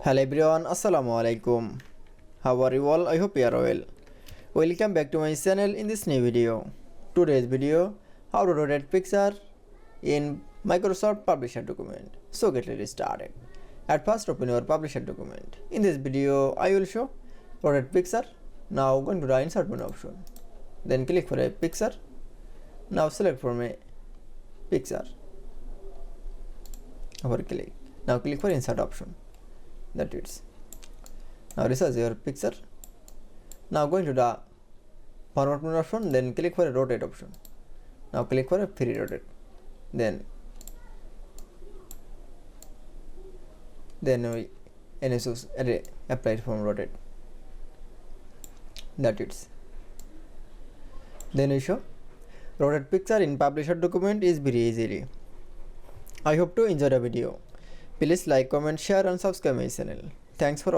Hello everyone, Assalamu alaikum. How are you all? I hope you are well. Welcome back to my channel in this new video. Today's video, how to rotate picture in Microsoft Publisher document. So get ready started. At first open your Publisher document. In this video, I will show rotate picture. Now going to the insert menu option. Then click for a picture. Now select from a picture. Over click. Now click for insert option. That it's. Now resize your picture. Now going to the format menu option, then click for a rotate option. Now click for a free rotate. Then we choose array apply from rotate. That it's. Then we show rotate picture in publisher document is very easily. I hope to enjoy the video. Please like, comment, share and subscribe my channel. Thanks for watching.